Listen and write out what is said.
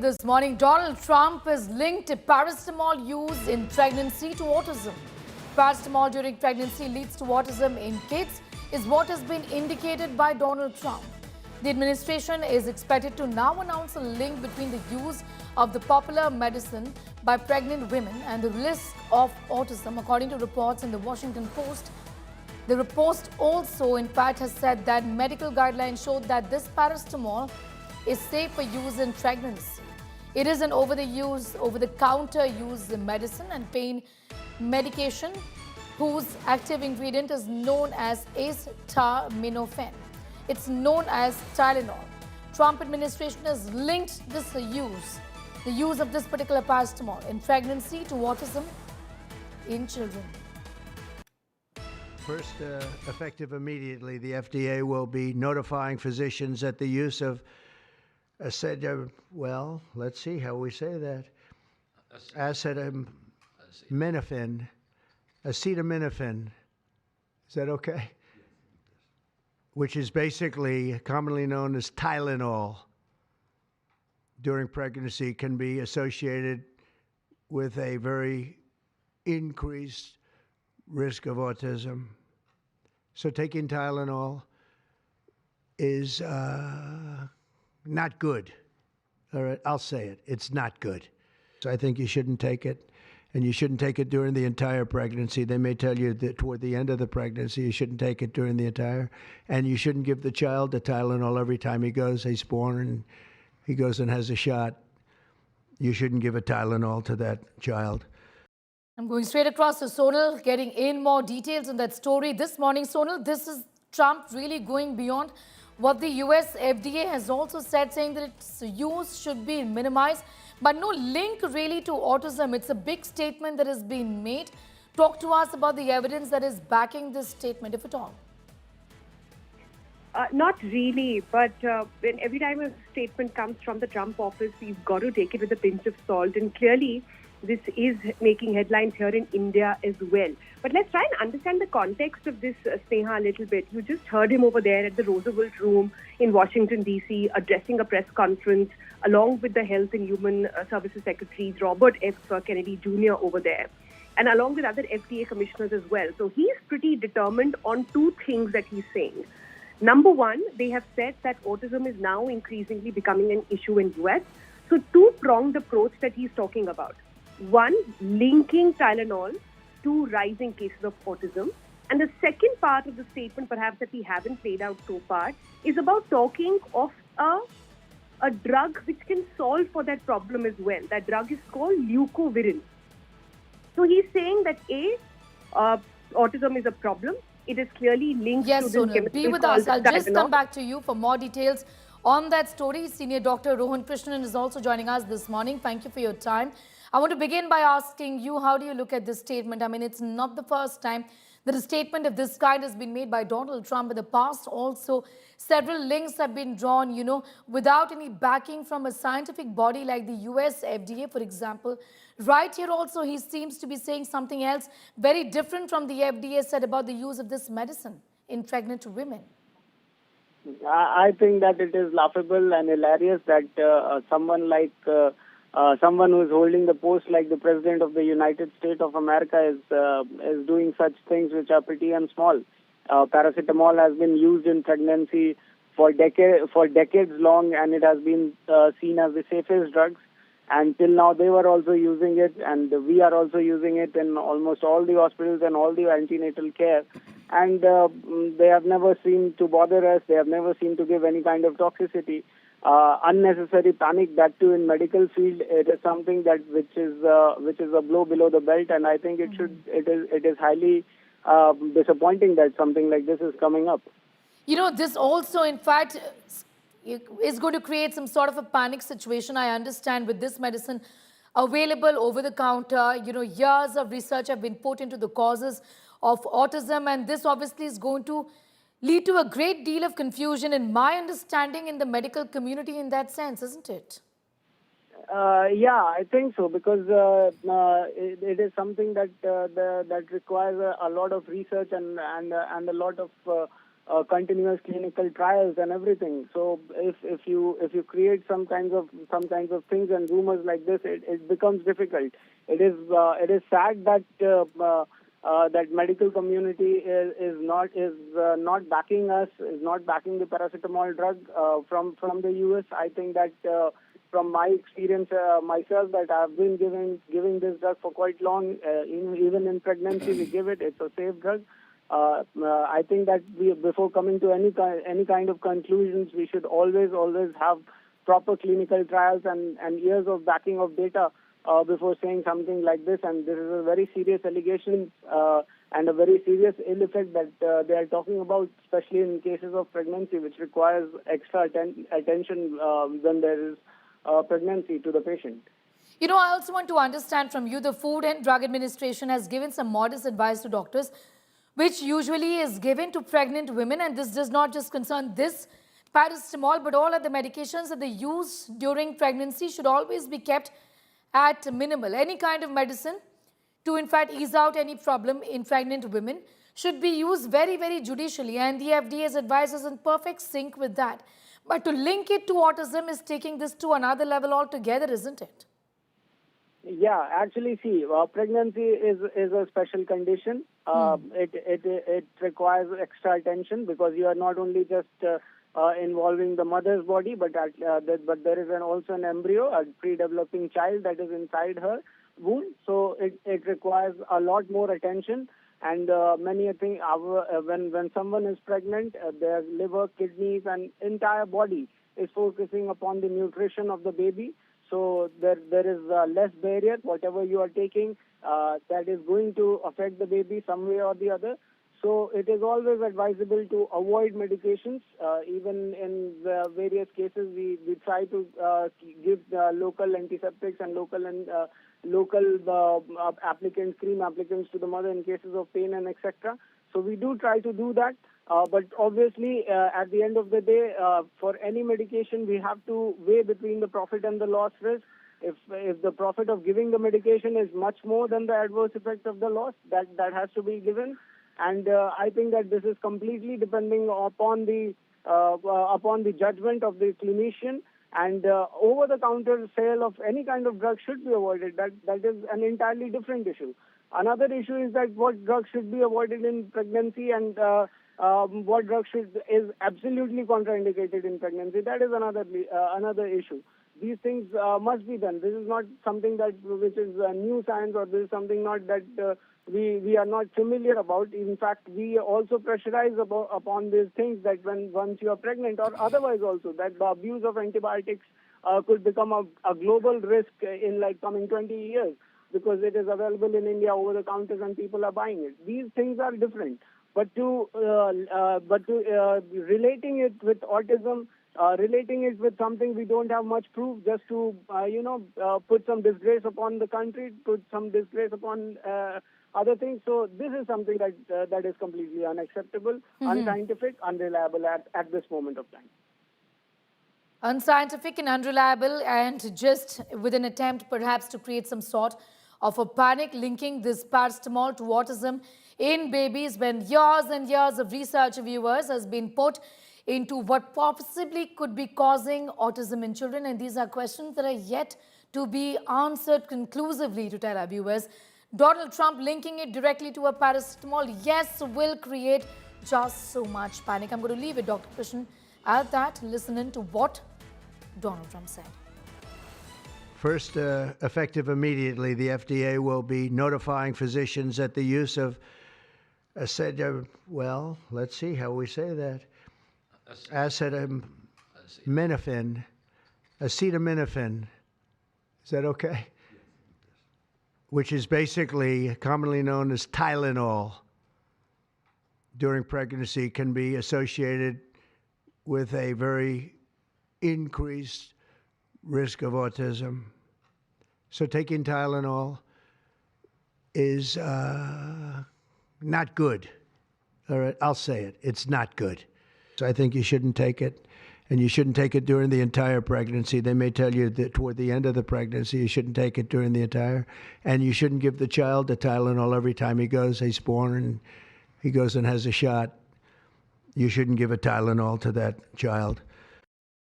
This morning, Donald Trump is linked paracetamol use in pregnancy to autism. Paracetamol during pregnancy leads to autism in kids is what has been indicated by Donald Trump. The administration is expected to now announce a link between the use of the popular medicine by pregnant women and the risk of autism, according to reports in the Washington Post. The Post also, in fact, has said that medical guidelines showed that this paracetamol is safe for use in pregnancy. It is an over-the-counter use medicine and pain medication whose active ingredient is known as acetaminophen. It's known as Tylenol. Trump administration has linked the use of this particular paracetamol in pregnancy to autism in children. First, effective immediately, the FDA will be notifying physicians that the use of well, let's see how we say that. Acetaminophen. Acetaminophen. Is that okay? Which is basically commonly known as Tylenol during pregnancy, can be associated with a very increased risk of autism. So taking Tylenol is not good. All right, I'll say it. It's not good. So I think you shouldn't take it, and you shouldn't take it during the entire pregnancy. They may tell you that toward the end of the pregnancy, you shouldn't take it during the entire, and you shouldn't give the child the Tylenol every time he's born and he goes and has a shot. You shouldn't give a Tylenol to that child. I'm going straight across to Sonal, getting in more details on that story this morning. Sonal, this is Trump really going beyond what the US FDA has also said, saying that its use should be minimized, but no link really to autism. It's a big statement that has been made. Talk to us about the evidence that is backing this statement, if at all. Not really, but when every time a statement comes from the Trump office, we've got to take it with a pinch of salt. And clearly, this is making headlines here in India as well. But let's try and understand the context of this, Sneha, a little bit. You just heard him over there at the Roosevelt Room in Washington, D.C., addressing a press conference along with the Health and Human Services Secretary, Robert F. Kennedy Jr. over there, and along with other FDA commissioners as well. So he's pretty determined on two things that he's saying. Number one, they have said that autism is now increasingly becoming an issue in US. So two-pronged approach that he's talking about. One, linking Tylenol to rising cases of autism. And the second part of the statement, perhaps that we haven't played out so far, is about talking of a drug which can solve for that problem as well. That drug is called leucovirin. So he's saying that autism is a problem. It is clearly linked to this chemical. Be with us. I'll just come back to you for more details on that story. Senior Dr. Rohan Krishnan is also joining us this morning. Thank you for your time. I want to begin by asking you, how do you look at this statement? I mean, it's not the first time that a statement of this kind has been made by Donald Trump. In the past, also, several links have been drawn, without any backing from a scientific body like the US FDA, for example. Right here also, he seems to be saying something else very different from the FDA said about the use of this medicine in pregnant women. I think that it is laughable and hilarious that someone like someone who is holding the post like the President of the United States of America is doing such things which are pretty and small. Paracetamol has been used in pregnancy for decades long, and it has been seen as the safest drugs. And till now, they were also using it, and we are also using it in almost all the hospitals and all the antenatal care. And they have never seemed to bother us. They have never seemed to give any kind of toxicity. Unnecessary panic, that too in medical field, it is something that which is a blow below the belt, and I think it is highly disappointing that something like this is coming up. This also, in fact, is going to create some sort of a panic situation. I understand with this medicine available over the counter, years of research have been put into the causes of autism, and this obviously is going to lead to a great deal of confusion, in my understanding, in the medical community in that sense, isn't it? Yeah, I think so, because it is something that that requires a lot of research and a lot of continuous clinical trials and everything. So if you create some kinds of things and rumors like this, it becomes difficult. It is sad that that medical community is not backing us, is not backing the paracetamol drug from the US. I think that from my experience myself, that I've been giving this drug for quite long. Even in pregnancy, we give it. It's a safe drug. I think that before coming to any kind of conclusions, we should always have proper clinical trials and years of backing of data before saying something like this. And this is a very serious allegation and a very serious ill effect that they are talking about, especially in cases of pregnancy, which requires extra attention when there is pregnancy to the patient. You know, I also want to understand from you, the Food and Drug Administration has given some modest advice to doctors, which usually is given to pregnant women, and this does not just concern this paracetamol, but all other medications that they use during pregnancy should always be kept at minimal. Any kind of medicine to in fact ease out any problem in pregnant women should be used very, very judicially, and the FDA's advice is in perfect sync with that. But to link it to autism is taking this to another level altogether, isn't it? Yeah, actually, see, pregnancy is a special condition. It requires extra attention because you are not only just involving the mother's body, but there is also an embryo, a pre-developing child that is inside her womb. So it requires a lot more attention. And many things. When someone is pregnant, their liver, kidneys, and entire body is focusing upon the nutrition of the baby. So there is less barrier. Whatever you are taking, that is going to affect the baby some way or the other. So it is always advisable to avoid medications. Even in various cases, we try to give local antiseptics and local applicants, cream applicants to the mother in cases of pain and etc. So we do try to do that. But obviously, at the end of the day, for any medication, we have to weigh between the profit and the loss risk. If the profit of giving the medication is much more than the adverse effect of the loss, that has to be given. And I think that this is completely depending upon the judgment of the clinician. And over-the-counter sale of any kind of drug should be avoided. That is an entirely different issue. Another issue is that what drugs should be avoided in pregnancy and what drug is absolutely contraindicated in pregnancy. That is another issue. These things must be done. This is not something which is new science, or this is something not that we are not familiar about. In fact, we also pressurize upon these things that once you are pregnant or otherwise also, that the abuse of antibiotics could become a global risk in like coming 20 years because it is available in India over the counters and people are buying it. These things are different. But to relating it with autism, relating it with something we don't have much proof, just to put some disgrace upon the country, put some disgrace upon other things. So this is something that is completely unacceptable, unscientific, unreliable at this moment of time. Unscientific and unreliable, and just with an attempt perhaps to create some sort of a panic linking this paracetamol to autism in babies, when years and years of research, viewers, has been put into what possibly could be causing autism in children. And these are questions that are yet to be answered conclusively, to tell our viewers. Donald Trump linking it directly to a paracetamol, yes, will create just so much panic. I'm going to leave it, Dr. Krishnan, at that. Listen in to what Donald Trump said. First, effective immediately, the FDA will be notifying physicians that the use of let's see how we say that. Acetaminophen. Is that okay? Which is basically commonly known as Tylenol during pregnancy, can be associated with a very increased risk of autism. So taking Tylenol is not good. All right, I'll say it. It's not good. So I think you shouldn't take it, and you shouldn't take it during the entire pregnancy. They may tell you that toward the end of the pregnancy, you shouldn't take it during the entire, and you shouldn't give the child the Tylenol every time he's born and he goes and has a shot. You shouldn't give a Tylenol to that child.